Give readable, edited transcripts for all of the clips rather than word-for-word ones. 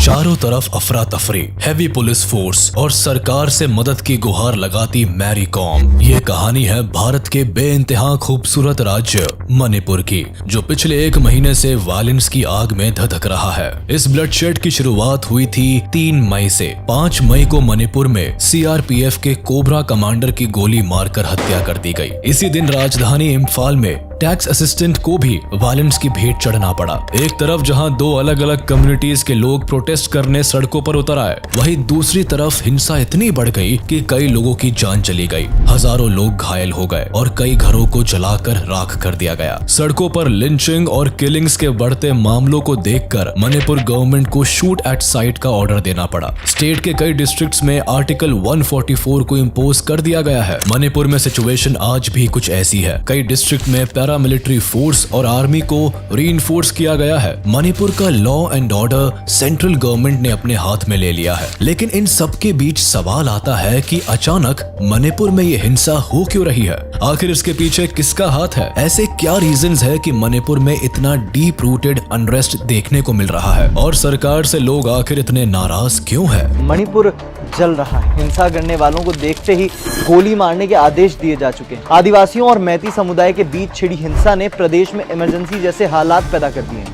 चारों तरफ अफरा तफरी, हैवी पुलिस फोर्स और सरकार से मदद की गुहार लगाती मैरी कॉम। ये कहानी है भारत के बेइंतहा खूबसूरत राज्य मणिपुर की, जो पिछले 1 महीने से वायलेंस की आग में धधक रहा है। इस ब्लडशेड की शुरुआत हुई थी 3 मई से। 5 मई को मणिपुर में सीआरपीएफ के कोबरा कमांडर की गोली मारकर हत्या कर दी गई। इसी दिन राजधानी इम्फाल में टैक्स असिस्टेंट को भी वायलेंस की भेंट चढ़ना पड़ा। एक तरफ जहां 2 अलग अलग कम्युनिटीज के लोग प्रोटेस्ट करने सड़कों पर उतर आए, वहीं दूसरी तरफ हिंसा इतनी बढ़ गई कि कई लोगों की जान चली गई, हजारों लोग घायल हो गए और कई घरों को जलाकर राख कर दिया गया। सड़कों पर लिंचिंग और किलिंग्स के बढ़ते मामलों को देखकर मणिपुर गवर्नमेंट को शूट एट साइट का ऑर्डर देना पड़ा। स्टेट के कई डिस्ट्रिक्ट्स में आर्टिकल 144 को इम्पोज कर दिया गया है। मणिपुर में सिचुएशन आज भी कुछ ऐसी है। कई डिस्ट्रिक्ट में पैरामिलिट्री फोर्स और आर्मी को रीइंफोर्स किया गया है। मणिपुर का law and order central government ने अपने हाथ में ले लिया है। लेकिन इन सब के बीच सवाल आता है कि अचानक मणिपुर में ये हिंसा हो क्यों रही है? आखिर इसके पीछे किसका हाथ है? ऐसे क्या रीजंस है कि मणिपुर में इतना डीप रूटेड अनरेस्ट देखने को मिल रहा है? और सरकार से लोग आखिर इतने नाराज क्यों है? मणिपुर जल रहा है। हिंसा करने वालों को देखते ही गोली मारने के आदेश दिए जा चुके हैं। आदिवासियों और मैती समुदाय के बीच छिड़ी हिंसा ने प्रदेश में इमरजेंसी जैसे हालात पैदा कर दिए हैं।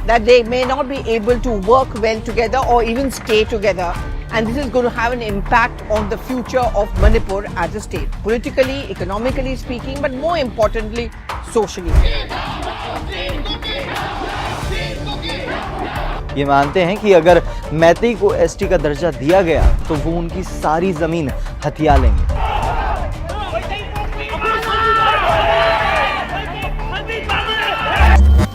That they may not be able to work well together or even stay together, and this is going to have an impact on the future of Manipur as a state, politically, economically speaking, but more importantly, socially. ये मानते हैं कि अगर मैती को ST का दर्जा दिया गया तो वो उनकी सारी जमीन हथिया लेंगे।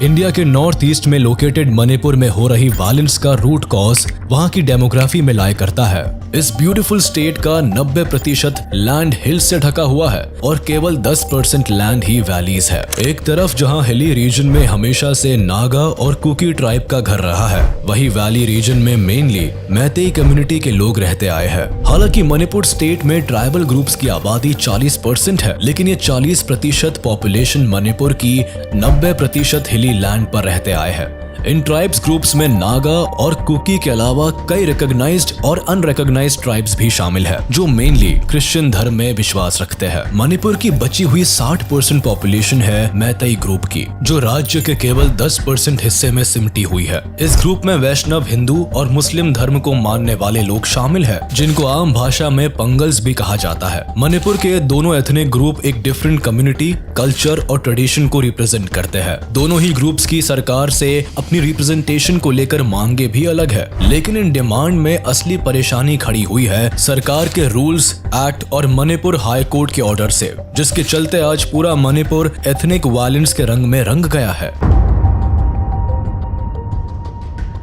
इंडिया के नॉर्थ ईस्ट में लोकेटेड मणिपुर में हो रही वायलेंस का रूट कॉज वहां की डेमोग्राफी में लाई करता है। इस ब्यूटीफुल स्टेट का 90% लैंड हिल्स से ढका हुआ है और केवल 10% लैंड ही वैलीज है। एक तरफ जहां हिली रीजन में हमेशा से नागा और कुकी ट्राइब का घर रहा है, वही वैली रीजन में मेनली मैतेई कम्युनिटी के लोग रहते आए हैं। हालांकि मणिपुर स्टेट में ट्राइबल ग्रुप्स की आबादी 40% है, लेकिन ये 40% पॉपुलेशन मणिपुर की 90% हिली लैंड पर रहते आए हैं। इन ट्राइब्स ग्रुप्स में नागा और कुकी के अलावा कई रिकॉग्नाइज्ड और अनरिकॉग्नाइज्ड ट्राइब्स भी शामिल है, जो मेनली क्रिश्चियन धर्म में विश्वास रखते हैं। मणिपुर की बची हुई 60% पॉपुलेशन है मैतेई ग्रुप की, जो राज्य के केवल 10% हिस्से में सिमटी हुई है। इस ग्रुप में वैष्णव, हिंदू और मुस्लिम धर्म को मानने वाले लोग शामिल है, जिनको आम भाषा में पंगल्स भी कहा जाता है। मणिपुर के दोनों एथनिक ग्रुप एक डिफरेंट कम्युनिटी, कल्चर और ट्रेडिशन को रिप्रेजेंट करते हैं। दोनों ही ग्रुप्स की सरकार से अपनी रिप्रेजेंटेशन को लेकर मांगे भी अलग है, लेकिन इन डिमांड में असली परेशानी खड़ी हुई है सरकार के रूल्स, एक्ट और मणिपुर हाई कोर्ट के ऑर्डर से, जिसके चलते आज पूरा मणिपुर एथनिक वायलेंस के रंग में रंग गया है।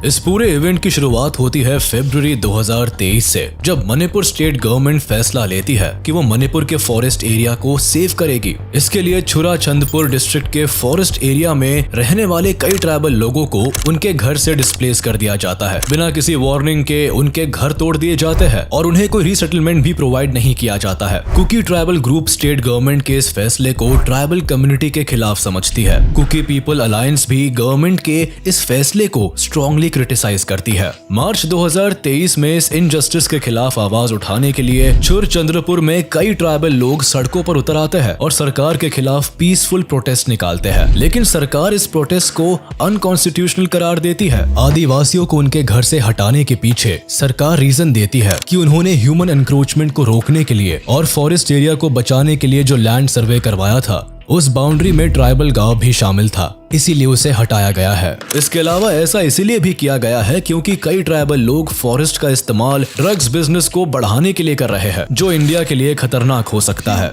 इस पूरे इवेंट की शुरुआत होती है फरवरी 2023 से, जब मणिपुर स्टेट गवर्नमेंट फैसला लेती है कि वो मणिपुर के फॉरेस्ट एरिया को सेव करेगी। इसके लिए छुरा चंदपुर डिस्ट्रिक्ट के फॉरेस्ट एरिया में रहने वाले कई ट्राइबल लोगों को उनके घर से डिस्प्लेस कर दिया जाता है। बिना किसी वार्निंग के उनके घर तोड़ दिए जाते हैं और उन्हें कोई रीसेटलमेंट भी प्रोवाइड नहीं किया जाता है। Kuki tribal group state government के इस फैसले को ट्राइबल कम्युनिटी के खिलाफ समझती है। कुकी पीपल अलायंस भी गवर्नमेंट के इस फैसले को स्ट्रॉन्गली क्रिटिसाइज करती है। मार्च 2023 में इस इनजस्टिस के खिलाफ आवाज उठाने के लिए छुर चंद्रपुर में कई ट्राइबल लोग सड़कों पर उतर आते हैं और सरकार के खिलाफ पीसफुल प्रोटेस्ट निकालते हैं, लेकिन सरकार इस प्रोटेस्ट को अनकॉन्स्टिट्यूशनल करार देती है। आदिवासियों को उनके घर से हटाने के पीछे सरकार रीजन देती है कि उन्होंने ह्यूमन एनक्रोचमेंट को रोकने के लिए और फॉरेस्ट एरिया को बचाने के लिए जो लैंड सर्वे करवाया था, उस बाउंड्री में ट्राइबल गांव भी शामिल था, इसीलिए उसे हटाया गया है। इसके अलावा ऐसा इसीलिए भी किया गया है क्योंकि कई ट्राइबल लोग फॉरेस्ट का इस्तेमाल ड्रग्स बिजनेस को बढ़ाने के लिए कर रहे हैं, जो इंडिया के लिए खतरनाक हो सकता है।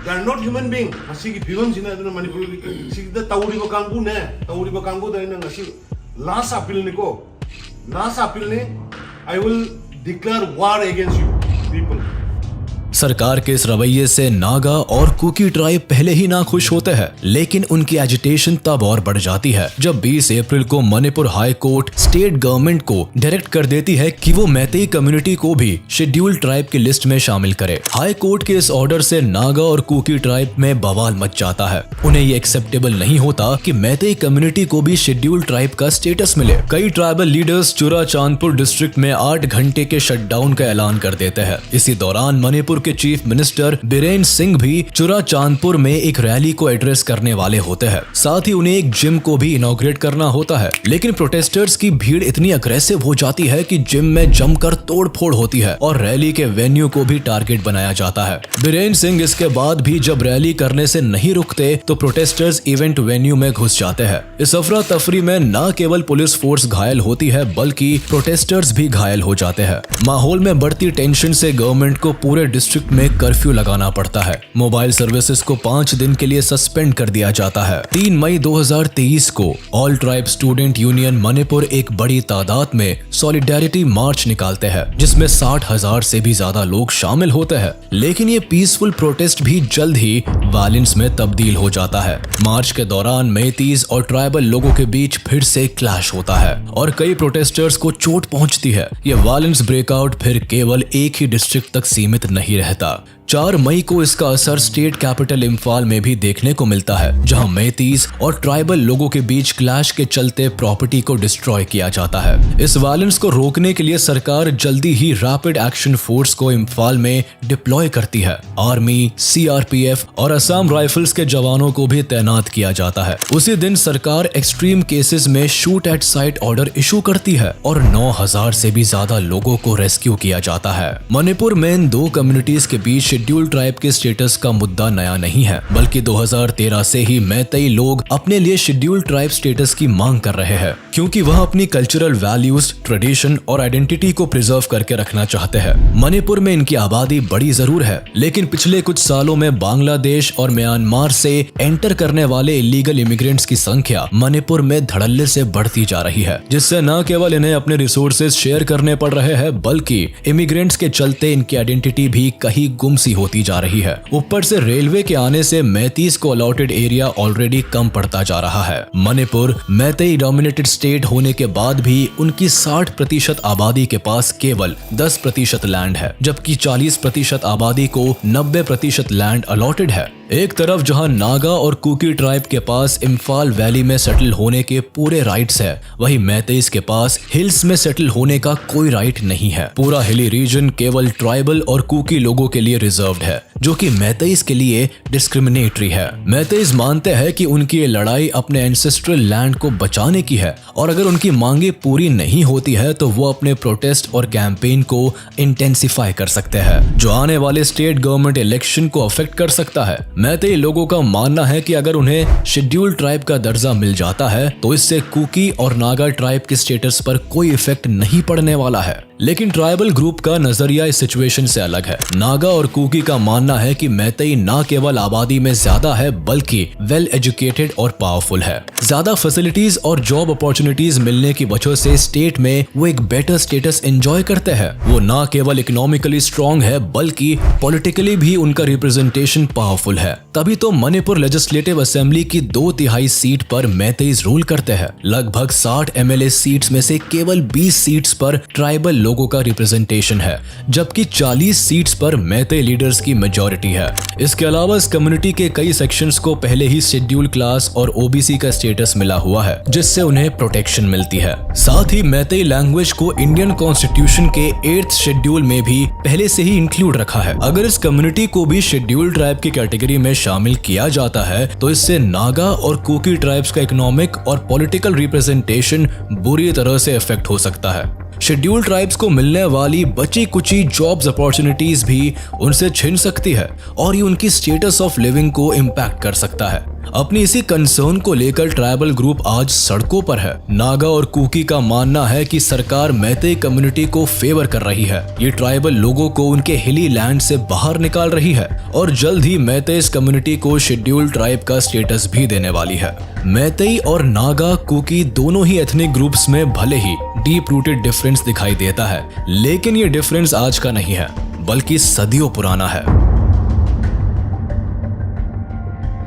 They are not human being. Masigi film sina aduna Manipur sigda tauri ko kangbu ne tauri ko kangbu da ina ngasi last appeal ne ko last appeal ne I will declare war against you people. सरकार के इस रवैये से नागा और cookie tribe पहले ही ना खुश होते हैं, लेकिन उनकी एजिटेशन तब और बढ़ जाती है जब 20 अप्रैल को Manipur high court state government को डायरेक्ट कर देती है कि वो मैतेई कम्युनिटी को भी शेड्यूल ट्राइब की लिस्ट में शामिल करे। हाई कोर्ट के इस ऑर्डर से नागा और कुकी ट्राइब में बवाल मच जाता है। उन्हें ये एक्सेप्टेबल नहीं होता कि मैतेई कम्युनिटी को भी शेड्यूल ट्राइब का स्टेटस मिले। कई ट्राइबल लीडर्स चुराचांदपुर डिस्ट्रिक्ट में 8 घंटे के शटडाउन का ऐलान कर देते हैं। इसी दौरान मणिपुर के चीफ मिनिस्टर बीरेन सिंह भी चुराचांदपुर में एक रैली को एड्रेस करने वाले होते हैं। साथ ही उन्हें एक जिम को भी इनॉग्रेट करना होता है, लेकिन प्रोटेस्टर्स की भीड़ इतनी अग्रेसिव हो जाती है कि जिम में जमकर तोड़फोड़ होती है और रैली के वेन्यू को भी टारगेट बनाया जाता है। बीरेन सिंह इसके बाद भी जब रैली करने से नहीं रुकते तो प्रोटेस्टर्स इवेंट वेन्यू में घुस जाते हैं। इस अफरा तफरी में न केवल पुलिस फोर्स घायल होती है बल्कि प्रोटेस्टर्स भी घायल हो जाते हैं। माहौल में बढ़ती टेंशन से गवर्नमेंट को पूरे डिस्ट्रिक्ट में कर्फ्यू लगाना पड़ता है। मोबाइल सर्विसेज को 5 दिन के लिए सस्पेंड कर दिया जाता है। 3 मई 2023 को all tribe student union Manipur एक बड़ी तादाद में सॉलिडेरिटी मार्च निकालते हैं, जिसमें 60,000 से भी ज्यादा लोग शामिल होते हैं। लेकिन ये पीसफुल प्रोटेस्ट भी जल्द ही वायलेंस में तब्दील हो जाता है। मार्च के दौरान मैतीज और ट्राइबल लोगों के बीच फिर से क्लैश होता है और कई प्रोटेस्टर्स को चोट पहुंचती है। ये वायलेंस ब्रेकआउट फिर केवल एक ही डिस्ट्रिक्ट तक सीमित नहीं रहता। 4 मई को इसका असर स्टेट कैपिटल इम्फाल में भी देखने को मिलता है, जहां मैतीज और ट्राइबल लोगों के बीच क्लैश के चलते प्रॉपर्टी को डिस्ट्रॉय किया जाता है। इस वायलेंस को रोकने के लिए सरकार जल्दी ही रैपिड एक्शन फोर्स को इम्फाल में डिप्लॉय करती है। आर्मी, CRPF और असम राइफल्स के जवानों को भी तैनात किया जाता है। उसी दिन सरकार एक्सट्रीम केसेस में shoot at site order issue करती है और 9,000 से भी ज्यादा लोगों को रेस्क्यू किया जाता है। मणिपुर में इन 2 कम्युनिटीज के बीच शेड्यूल ट्राइब के स्टेटस का मुद्दा नया नहीं है, बल्कि 2013 से ही मैतेई लोग अपने लिए शेड्यूल ट्राइब स्टेटस की मांग कर रहे हैं, क्योंकि वह अपनी कल्चरल वैल्यूज, ट्रेडिशन और आइडेंटिटी को प्रिजर्व करके रखना चाहते हैं। मणिपुर में इनकी आबादी बड़ी जरूर है, लेकिन पिछले कुछ सालों में बांग्लादेश और म्यांमार से एंटर करने वाले इलीगल इमिग्रेंट्स की संख्या मणिपुर में धड़ल्ले से बढ़ती जा रही है, जिससे न केवल इन्हें अपने रिसोर्सेज शेयर करने पड़ रहे हैं, बल्कि इमिग्रेंट्स के चलते इनकी आइडेंटिटी भी कहीं गुम सी होती जा रही है। ऊपर से रेलवे के आने से मैतीज को अलॉटेड एरिया ऑलरेडी कम पड़ता जा रहा है। मणिपुर मैतेई डोमिनेटेड स्टेट होने के बाद भी उनकी 60% आबादी के पास केवल 10% लैंड है, जबकि 40% आबादी को 90% लैंड अलॉटेड है। एक तरफ जहां नागा और कुकी ट्राइब के पास इम्फाल वैली में सेटल होने के पूरे राइट्स है, वहीं मैतेईज के पास हिल्स में सेटल होने का कोई राइट नहीं है। पूरा हिली रीजन केवल ट्राइबल और कुकी लोगों के लिए रिजर्व्ड है, जो कि मैतेईज के लिए डिस्क्रिमिनेटरी है। मैतेईज मानते हैं कि उनकी ये लड़ाई अपने एंसेस्ट्रल लैंड को बचाने की है, और अगर उनकी मांगे पूरी नहीं होती है तो वो अपने प्रोटेस्ट और कैंपेन को इंटेंसिफाई कर सकते हैं, जो आने वाले स्टेट गवर्नमेंट इलेक्शन को अफेक्ट कर सकता है। मैतेई लोगों का मानना है कि अगर उन्हें शेड्यूल ट्राइब का दर्जा मिल जाता है तो इससे कुकी और नागा ट्राइब के स्टेटस पर कोई इफेक्ट नहीं पड़ने वाला है। लेकिन ट्राइबल ग्रुप का नजरिया इस सिचुएशन से अलग है। नागा और कुकी का मानना है कि मैतेई ना केवल आबादी में ज्यादा है बल्कि वेल एजुकेटेड और पावरफुल है। ज्यादा फैसिलिटीज और जॉब अपॉर्चुनिटीज मिलने की वजह से स्टेट में वो एक बेटर स्टेटस एंजॉय करते हैं। वो ना केवल इकोनॉमिकली स्ट्रॉन्ग है बल्कि पॉलिटिकली भी उनका रिप्रेजेंटेशन पावरफुल है। तभी तो मणिपुर लेजिस्लेटिव असेंबली की 2/3 सीट पर मैतेईज रूल करते हैं। लगभग 60 MLA सीट्स में से केवल 20 सीट्स पर ट्राइबल लोगों का रिप्रेजेंटेशन है, जबकि 40 सीट्स पर मैतेई लीडर्स की मेजॉरिटी है। इसके अलावा इस कम्युनिटी के कई सेक्शंस को पहले ही शेड्यूल क्लास और OBC का स्टेटस मिला हुआ है, जिससे उन्हें प्रोटेक्शन मिलती है। साथ ही मैतेई लैंग्वेज को इंडियन कॉन्स्टिट्यूशन के 8th शेड्यूल में भी पहले से ही इंक्लूड रखा है। अगर इस कम्युनिटी को भी शेड्यूल ट्राइब की कैटेगरी में शामिल किया जाता है तो इससे नागा और कुकी ट्राइब्स का इकोनॉमिक और पॉलिटिकल रिप्रेजेंटेशन बुरी तरह से इफेक्ट हो सकता है। शेड्यूल ट्राइब्स को मिलने वाली बची कुची जॉब्स अपॉर्चुनिटीज भी उनसे छिन सकती है और ये उनकी स्टेटस ऑफ लिविंग को इम्पैक्ट कर सकता है। अपनी इसी कंसर्न को लेकर ट्राइबल ग्रुप आज सड़कों पर है। नागा और कुकी का मानना है कि सरकार मैतेई कम्युनिटी को फेवर कर रही है। ये ट्राइबल लोगों को उनके हिली लैंड से बाहर निकाल रही है और जल्द ही मैतेई कम्युनिटी को शेड्यूल ट्राइब का स्टेटस भी देने वाली है। मैतेई और नागा कुकी दोनों ही एथनिक ग्रुप्स में भले ही डीप रूटेड डिफरेंस दिखाई देता है, लेकिन ये डिफरेंस आज का नहीं है बल्कि सदियों पुराना है।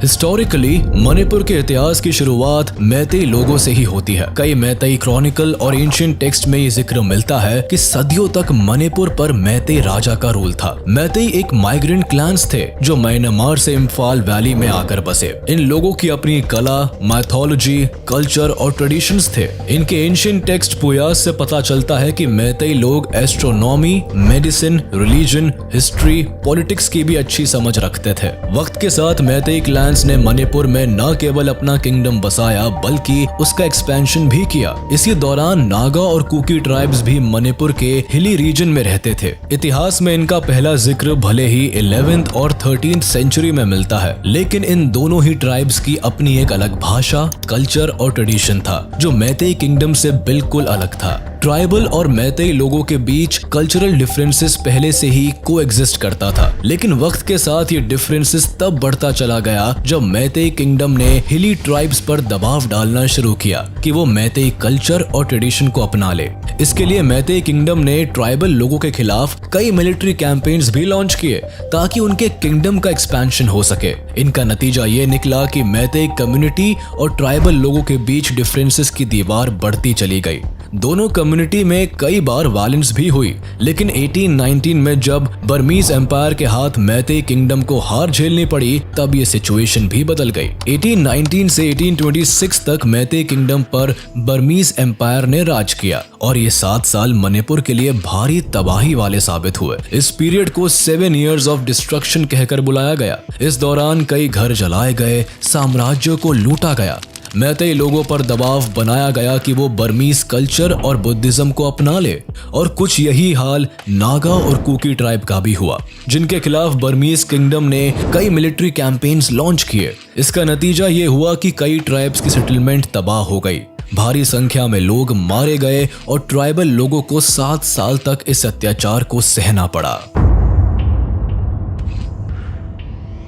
हिस्टोरिकली मणिपुर के इतिहास की शुरुआत मैतेई लोगों से ही होती है। कई मैतेई क्रॉनिकल और एंशिएंट टेक्स्ट में ये जिक्र मिलता है कि सदियों तक मणिपुर पर मैतेई राजा का रूल था। मैतेई एक माइग्रेंट क्लैंस थे जो म्यांमार से इम्फाल वैली में आकर बसे। इन लोगों की अपनी कला, माइथोलॉजी, कल्चर और ट्रेडिशंस थे। इनके एंशिएंट टेक्स्ट पुयास से पता चलता है कि मैतेई लोग astronomy, medicine, religion, history, politics की भी अच्छी समझ रखते थे। वक्त के साथ मैतेई क्लैंस ने मणिपुर में न केवल अपना किंगडम बसाया बल्कि उसका एक्सपेंशन भी किया। इसी दौरान नागा और कुकी ट्राइब्स भी मणिपुर के हिली रीजन में रहते थे। इतिहास में इनका पहला जिक्र भले ही 11th और 13th सेंचुरी में मिलता है, लेकिन इन दोनों ही ट्राइब्स की अपनी एक अलग भाषा, कल्चर और ट्रेडिशन था जो मैतेई किंगडम से बिल्कुल अलग था। ट्राइबल और मैतेई लोगों के बीच कल्चरल डिफरेंसेस पहले से ही कोएग्जिस्ट करता था, लेकिन वक्त के साथ ये डिफरेंसेस तब बढ़ता चला गया जब मैतेई किंगडम ने हिली ट्राइब्स पर दबाव डालना शुरू किया कि वो मैतेई कल्चर और ट्रेडिशन को अपना ले। इसके लिए मैतेई किंगडम ने ट्राइबल लोगों के खिलाफ कई मिलिट्री कैंपेन्स भी लॉन्च किए ताकि उनके किंगडम का एक्सपेंशन हो सके। इनका नतीजा ये निकला कि मैतेई कम्युनिटी और ट्राइबल लोगों के बीच डिफरेंसेस की दीवार बढ़ती चली गई। दोनों कम्युनिटी में कई बार वायलेंस भी हुई, लेकिन 1819 में जब बर्मीज एम्पायर के हाथ मैतेई किंगडम को हार झेलनी पड़ी तब ये सिचुएशन भी बदल गई। 1819 से 1826 तक मैतेई किंगडम पर बर्मीज एम्पायर ने राज किया और ये 7 साल मणिपुर के लिए भारी तबाही वाले साबित हुए। इस पीरियड को 7 years ऑफ डिस्ट्रक्शन कहकर बुलाया गया। इस दौरान कई घर जलाए गए, साम्राज्य को लूटा गया। मैतेई लोगों पर दबाव बनाया गया कि वो बर्मीज कल्चर और बुद्धिज्म को अपना ले, और कुछ यही हाल नागा और कुकी ट्राइब का भी हुआ, जिनके खिलाफ बर्मीज किंगडम ने कई मिलिट्री कैंपेन्स लॉन्च किए। इसका नतीजा ये हुआ कि कई ट्राइब्स की सेटलमेंट तबाह हो गई, भारी संख्या में लोग मारे गए और ट्राइबल लोगों को 7 साल तक इस अत्याचार को सहना पड़ा।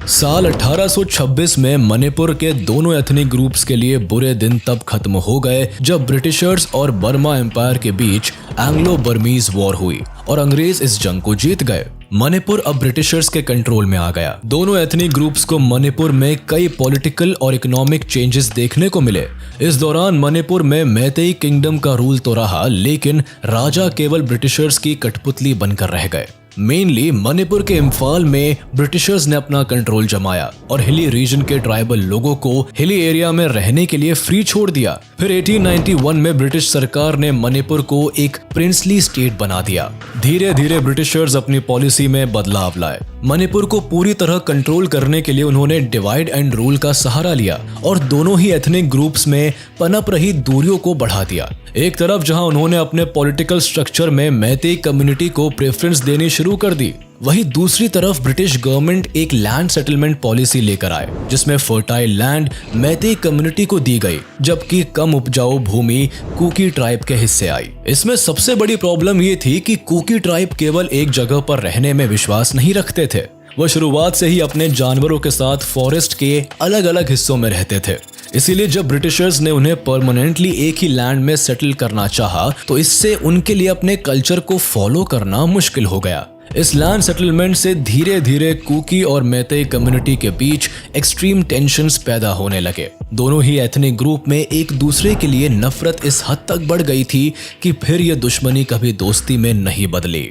साल 1826 में मणिपुर के दोनों एथनिक ग्रुप्स के लिए बुरे दिन तब खत्म हो गए जब ब्रिटिशर्स और बर्मा एम्पायर के बीच एंग्लो बर्मीज वॉर हुई और अंग्रेज इस जंग को जीत गए। मणिपुर अब ब्रिटिशर्स के कंट्रोल में आ गया। दोनों एथनिक ग्रुप्स को मणिपुर में कई पॉलिटिकल और इकोनॉमिक चेंजेस देखने को मिले। इस दौरान मणिपुर में मैतेई किंगडम का रूल तो रहा, लेकिन राजा केवल ब्रिटिशर्स की कठपुतली बनकर रह गए। मेनली मणिपुर के इम्फाल में ब्रिटिशर्स ने अपना कंट्रोल जमाया और हिली रीजन के ट्राइबल लोगों को हिली एरिया में रहने के लिए फ्री छोड़ दिया। फिर 1891 में ब्रिटिश सरकार ने मणिपुर को एक प्रिंसली स्टेट बना दिया। धीरे धीरे ब्रिटिशर्स अपनी पॉलिसी में बदलाव लाए। मणिपुर को पूरी तरह कंट्रोल करने के लिए उन्होंने डिवाइड एंड रूल का सहारा लिया और दोनों ही एथनिक ग्रुप्स में पनप रही दूरियों को बढ़ा दिया। एक तरफ जहां उन्होंने अपने पॉलिटिकल स्ट्रक्चर में मैतेई कम्युनिटी को प्रेफरेंस देनी शुरू कर दी, वहीं दूसरी तरफ ब्रिटिश गवर्नमेंट एक लैंड सेटलमेंट पॉलिसी लेकर आए जिसमें फर्टाइल लैंड मैतेई कम्युनिटी को दी गई, जबकि कम उपजाऊ भूमि कुकी ट्राइब के हिस्से आई। इसमें सबसे बड़ी प्रॉब्लम ये थी कि कुकी ट्राइब केवल एक जगह पर रहने में विश्वास नहीं रखते थे। वह शुरुआत से ही अपने जानवरों के साथ फॉरेस्ट के अलग अलग हिस्सों में रहते थे। इसीलिए जब ब्रिटिशर्स ने उन्हें परमानेंटली एक ही लैंड में सेटल करना चाहा तो इससे उनके लिए अपने कल्चर को फॉलो करना मुश्किल हो गया। इस लैंड सेटलमेंट से धीरे धीरे कुकी और मैतेई कम्युनिटी के बीच एक्सट्रीम टेंशन्स पैदा होने लगे। दोनों ही एथनिक ग्रुप में एक दूसरे के लिए नफरत इस हद तक बढ़ गई थी कि फिर यह दुश्मनी कभी दोस्ती में नहीं बदली।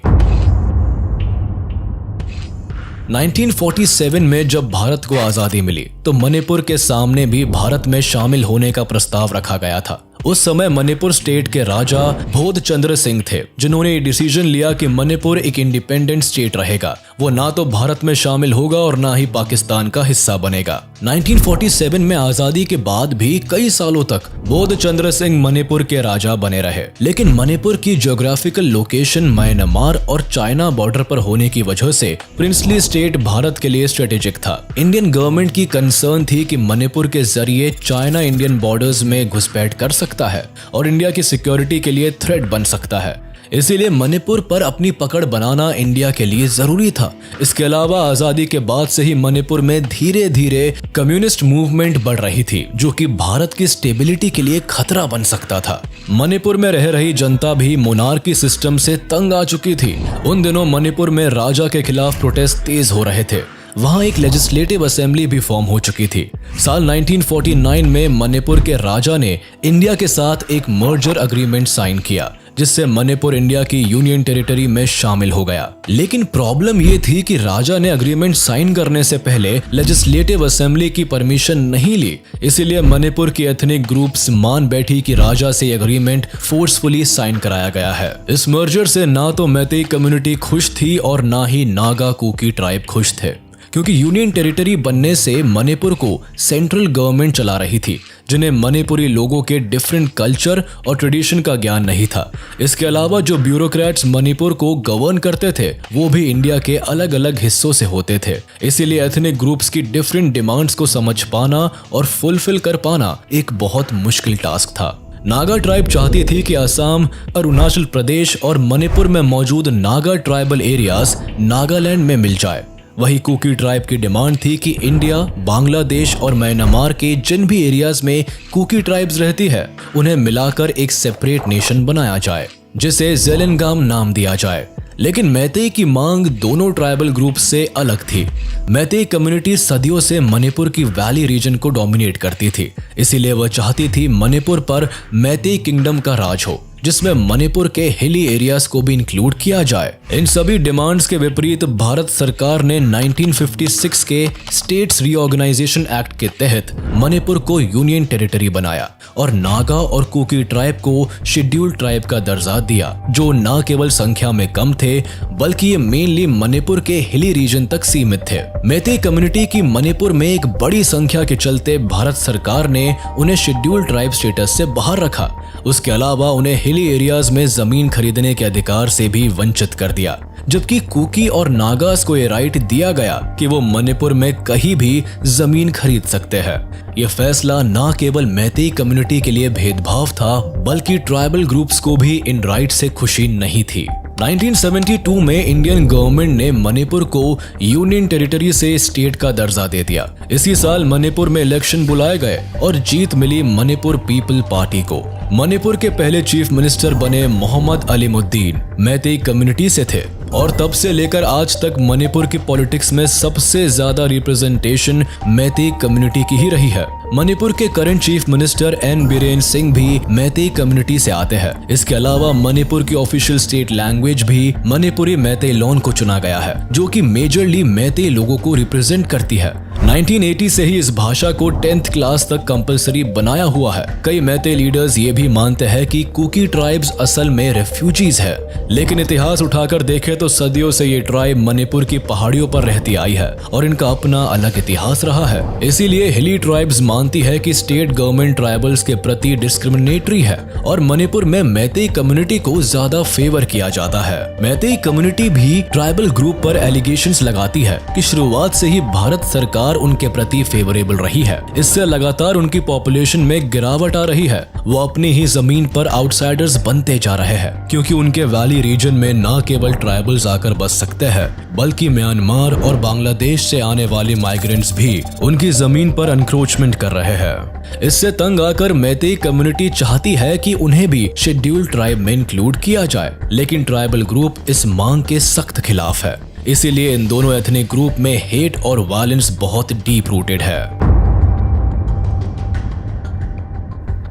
1947 में जब भारत को आजादी मिली तो मणिपुर के सामने भी भारत में शामिल होने का प्रस्ताव रखा गया था। उस समय मणिपुर स्टेट के राजा बोधचंद्र सिंह थे, जिन्होंने ये डिसीजन लिया कि मणिपुर एक इंडिपेंडेंट स्टेट रहेगा। वो ना तो भारत में शामिल होगा और ना ही पाकिस्तान का हिस्सा बनेगा। 1947 में आजादी के बाद भी कई सालों तक बोधचंद्र सिंह मणिपुर के राजा बने रहे, लेकिन मणिपुर की ज्योग्राफिकल लोकेशन म्यांमार और चाइना बॉर्डर पर होने की वजह से प्रिंसली स्टेट भारत के लिए स्ट्रेटेजिक था। इंडियन गवर्नमेंट की कंसर्न थी कि मणिपुर के जरिए चाइना इंडियन बॉर्डर्स में घुसपैठ कर सकता है और इंडिया की सिक्योरिटी के लिए थ्रेट बन सकता है। इसीलिए मणिपुर पर अपनी पकड़ बनाना इंडिया के लिए जरूरी था। इसके अलावा आजादी के बाद से ही मणिपुर में धीरे धीरे कम्युनिस्ट मूवमेंट बढ़ रही थी, जो कि भारत की स्टेबिलिटी के लिए खतरा बन सकता था। मणिपुर में रह रही जनता भी मोनार्की सिस्टम से तंग आ चुकी थी। उन दिनों मणिपुर में राजा के खिलाफ प्रोटेस्ट तेज हो रहे थे। वहां एक लेजिस्लेटिव असेंबली भी फॉर्म हो चुकी थी। साल 1949 में मणिपुर के राजा ने इंडिया के साथ एक मर्जर अग्रीमेंट साइन किया, जिससे मणिपुर इंडिया की यूनियन टेरिटरी में शामिल हो गया। लेकिन प्रॉब्लम ये थी कि राजा ने अग्रीमेंट साइन करने से पहले लेजिस्लेटिव असेंबली की परमिशन नहीं ली। इसीलिए मणिपुर की एथनिक ग्रुप्स मान बैठी कि राजा से एग्रीमेंट फोर्सफुली साइन कराया गया है। इस मर्जर से ना तो मैतेई कम्युनिटी खुश थी और ना ही नागा कुकी ट्राइब खुश थे, क्योंकि यूनियन टेरिटरी बनने से मणिपुर को सेंट्रल गवर्नमेंट चला रही थी, जिन्हें मणिपुरी लोगों के डिफरेंट कल्चर और ट्रेडिशन का ज्ञान नहीं था। इसके अलावा जो ब्यूरोक्रेट्स मणिपुर को गवर्न करते थे वो भी इंडिया के अलग अलग हिस्सों से होते थे। इसीलिए एथनिक ग्रुप्स की डिफरेंट डिमांड्स को समझ पाना और फुलफिल कर पाना एक बहुत मुश्किल टास्क था। नागा ट्राइब चाहती थी कि असम, अरुणाचल प्रदेश और मणिपुर में मौजूद नागा ट्राइबल एरियाज नागालैंड में मिल जाए। वही कुकी ट्राइब की डिमांड थी कि इंडिया, बांग्लादेश और म्यांमार के जिन भी एरियाज में कुकी ट्राइब्स रहती है उन्हें मिलाकर एक सेपरेट नेशन बनाया जाए, जिसे ज़ेलेंगाम नाम दिया जाए। लेकिन मैतेई की मांग दोनों ट्राइबल ग्रुप से अलग थी। मैतेई कम्युनिटी सदियों से मणिपुर की वैली रीजन को डोमिनेट करती थी, इसीलिए वह चाहती थी मणिपुर पर मैतेई किंगडम का राज हो, जिसमें मणिपुर के हिली एरियाज को भी इंक्लूड किया जाए। इन सभी डिमांड्स के विपरीत भारत सरकार ने 1956 के स्टेट्स रीऑर्गेनाइजेशन एक्ट के तहत मणिपुर को यूनियन टेरिटरी बनाया और नागा और कुकी ट्राइब को शेड्यूल्ड ट्राइब का दर्जा दिया, जो न केवल संख्या में कम थे बल्कि ये मेनली मणिपुर के हिली रीजन तक सीमित थे। मैतेई कम्युनिटी की मणिपुर में एक बड़ी संख्या के चलते भारत सरकार ने उन्हें शेड्यूल्ड ट्राइब स्टेटस से बाहर रखा। उसके अलावा उन्हें हिली एरियाज में जमीन खरीदने के अधिकार से भी वंचित कर दिया, जबकि कुकी और नागास को ये राइट दिया गया कि वो मणिपुर में कहीं भी जमीन खरीद सकते हैं। ये फैसला न केवल मैतेई कम्युनिटी के लिए भेदभाव था, बल्कि ट्राइबल ग्रुप्स को भी इन राइट से खुशी नहीं थी। 1972 में इंडियन गवर्नमेंट ने मणिपुर को यूनियन टेरिटरी से स्टेट का दर्जा दे दिया। इसी साल मणिपुर में इलेक्शन बुलाए गए और जीत मिली मणिपुर पीपल पार्टी को। मणिपुर के पहले चीफ मिनिस्टर बने मोहम्मद अलीमुद्दीन मैतेई कम्युनिटी से थे और तब से लेकर आज तक मणिपुर की पॉलिटिक्स में सबसे ज्यादा रिप्रेजेंटेशन मैतेई कम्युनिटी की ही रही है। मणिपुर के current chief minister N Biren Singh भी मैतेई कम्युनिटी से आते हैं। इसके अलावा मणिपुर की ऑफिशियल स्टेट लैंग्वेज भी मणिपुरी मैतेई-लोन को चुना गया है, जो कि मेजरली मैतेई लोगों को रिप्रेजेंट करती है। 1980 से ही इस भाषा को 10th क्लास तक कंपलसरी बनाया हुआ है। कई मैतेई लीडर्स ये भी मानते हैं कि कुकी ट्राइब्स असल में रेफ्यूजीज है, लेकिन इतिहास उठाकर देखें तो सदियों से ये ट्राइब मणिपुर की पहाड़ियों पर रहती आई है और इनका अपना अलग इतिहास रहा है। इसीलिए हिली ट्राइब्स मानती है कि स्टेट गवर्नमेंट ट्राइबल्स के प्रति डिस्क्रिमिनेटरी है और मणिपुर में मैतेई कम्युनिटी को ज्यादा फेवर किया जाता है। मैतेई कम्युनिटी भी ट्राइबल ग्रुप पर एलिगेशंस लगाती है कि शुरुआत से ही भारत सरकार उनके प्रति फेवरेबल रही है। इससे लगातार उनकी पॉपुलेशन में गिरावट आ रही है। वो अपनी ही जमीन पर आउटसाइडर्स बनते जा रहे हैं, क्योंकि उनके वैली रीजन में न केवल ट्राइबल्स आकर बस सकते हैं, बल्कि म्यांमार और बांग्लादेश से आने वाले माइग्रेंट्स भी उनकी जमीन पर एनक्रोचमेंट कर रहे हैं। इससे तंग आकर मैतेई कम्युनिटी चाहती है कि उन्हें भी शेड्यूल्ड ट्राइब में इंक्लूड किया जाए, लेकिन ट्राइबल ग्रुप इस मांग के सख्त खिलाफ है। इसीलिए इन दोनों एथनिक ग्रुप में हेट और वायलेंस बहुत डीप रूटेड है।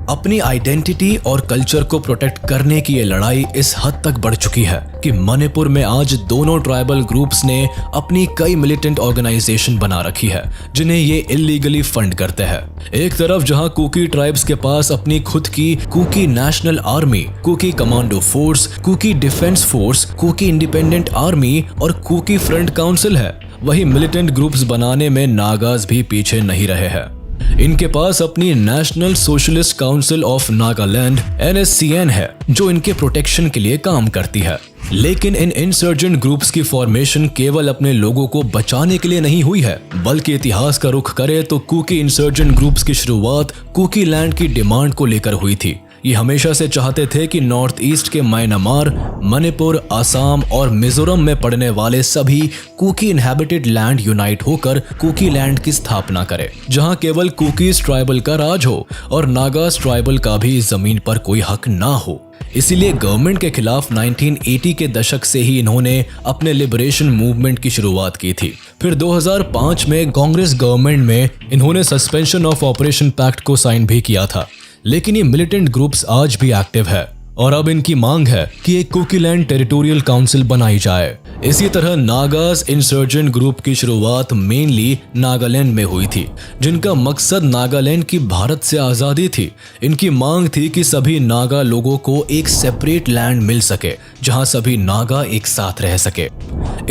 अपनी आइडेंटिटी और कल्चर को प्रोटेक्ट करने की ये लड़ाई इस हद तक बढ़ चुकी है कि मणिपुर में आज दोनों ट्राइबल ग्रुप्स ने अपनी कई मिलिटेंट ऑर्गेनाइजेशन बना रखी है, जिन्हें ये इलीगली फंड करते हैं। एक तरफ जहां कुकी ट्राइब्स के पास अपनी खुद की Kuki national army, Kuki commando force, Kuki defence force, Kuki independent army और कुकी फ्रंट काउंसिल है, वही मिलिटेंट ग्रुप्स बनाने में नागाज भी पीछे नहीं रहे हैं। इनके पास अपनी national socialist council of Nagaland NSCN है, जो इनके प्रोटेक्शन के लिए काम करती है। लेकिन इन इंसर्जेंट ग्रुप्स की फॉर्मेशन केवल अपने लोगों को बचाने के लिए नहीं हुई है, बल्कि इतिहास का रुख करे तो कुकी इंसर्जेंट ग्रुप्स की शुरुआत कुकी लैंड की डिमांड को लेकर हुई थी। ये हमेशा से चाहते थे कि नॉर्थ ईस्ट के म्यांमार, मणिपुर, असम और मिजोरम में पड़ने वाले सभी कुकी इनहैबिटेड लैंड यूनाइट होकर कुकी लैंड की स्थापना करे, जहां केवल कुकीज ट्राइबल का राज हो और नागास ट्राइबल का भी जमीन पर कोई हक ना हो। इसीलिए गवर्नमेंट के खिलाफ 1980 के दशक से ही इन्होंने अपने लिबरेशन मूवमेंट की शुरुआत की थी। फिर 2005 में कांग्रेस गवर्नमेंट में इन्होंने सस्पेंशन ऑफ ऑपरेशन पैक्ट को साइन भी किया था। लेकिन ये मिलिटेंट ग्रुप्स आज भी एक्टिव है और अब इनकी मांग है कि एक कुकीलैंड टेरिटोरियल काउंसिल बनाई जाए। इसी तरह नागास इंसर्जेंट ग्रुप की शुरुआत मेनली नागालैंड में हुई थी, जिनका मकसद नागालैंड की भारत से आजादी थी। इनकी मांग थी कि सभी नागा लोगों को एक सेपरेट लैंड मिल सके, जहां सभी नागा एक साथ रह सके।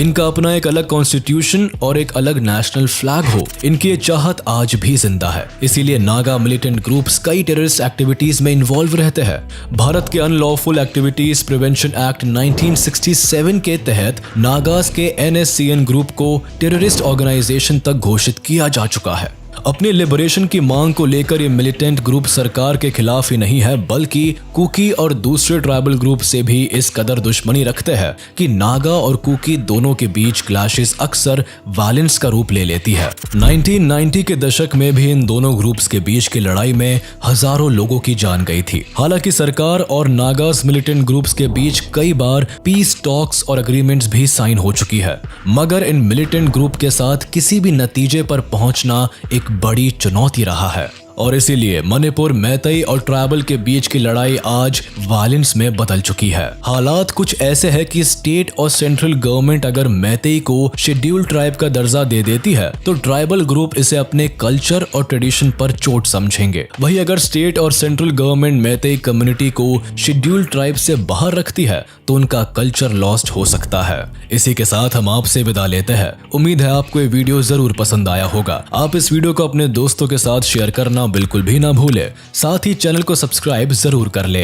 इनका अपना एक अलग कॉन्स्टिट्यूशन और एक अलग नेशनल फ्लैग हो, इनकी ये चाहत आज भी जिंदा है। इसीलिए नागा मिलिटेंट ग्रुप्स कई टेररिस्ट एक्टिविटीज में इन्वॉल्व रहते हैं। भारत के अनलॉफुल एक्टिविटीज प्रिवेंशन एक्ट 1967 के तहत नागास के NSCN ग्रुप को टेररिस्ट ऑर्गेनाइजेशन तक घोषित किया जा चुका है। अपने लिबरेशन की मांग को लेकर ये मिलिटेंट ग्रुप सरकार के खिलाफ ही नहीं है, बल्कि कुकी और दूसरे ट्राइबल ग्रुप से भी इस कदर दुश्मनी रखते हैं कि नागा और कुकी दोनों के बीच क्लैशेस अक्सर वायलेंस का रूप ले लेती है। 1990 के दशक में भी इन दोनों ग्रुप्स के बीच की लड़ाई में हजारों लोगों की जान गई थी। हालांकि सरकार और नागास मिलिटेंट ग्रुप्स के बीच कई बार पीस टॉक्स और एग्रीमेंट्स भी साइन हो चुकी है, मगर इन मिलिटेंट ग्रुप के साथ किसी भी नतीजे पर पहुंचना एक बड़ी चुनौती रहा है। और इसीलिए मणिपुर, मैतेई और ट्राइबल के बीच की लड़ाई आज वायलेंस में बदल चुकी है। हालात कुछ ऐसे हैं कि स्टेट और सेंट्रल गवर्नमेंट अगर मैतेई को शेड्यूल्ड ट्राइब का दर्जा दे देती है तो ट्राइबल ग्रुप इसे अपने कल्चर और ट्रेडिशन पर चोट समझेंगे। वहीं अगर स्टेट और सेंट्रल गवर्नमेंट मैतेई कम्युनिटी को शेड्यूल्ड ट्राइब से बाहर रखती है तो उनका कल्चर लॉस्ट हो सकता है। इसी के साथ हम आपसे विदा लेते हैं। उम्मीद है आपको ये वीडियो जरूर पसंद आया होगा। आप इस वीडियो को अपने दोस्तों के साथ शेयर करना बिल्कुल भी ना भूले। साथ ही चैनल को सब्सक्राइब जरूर कर ले।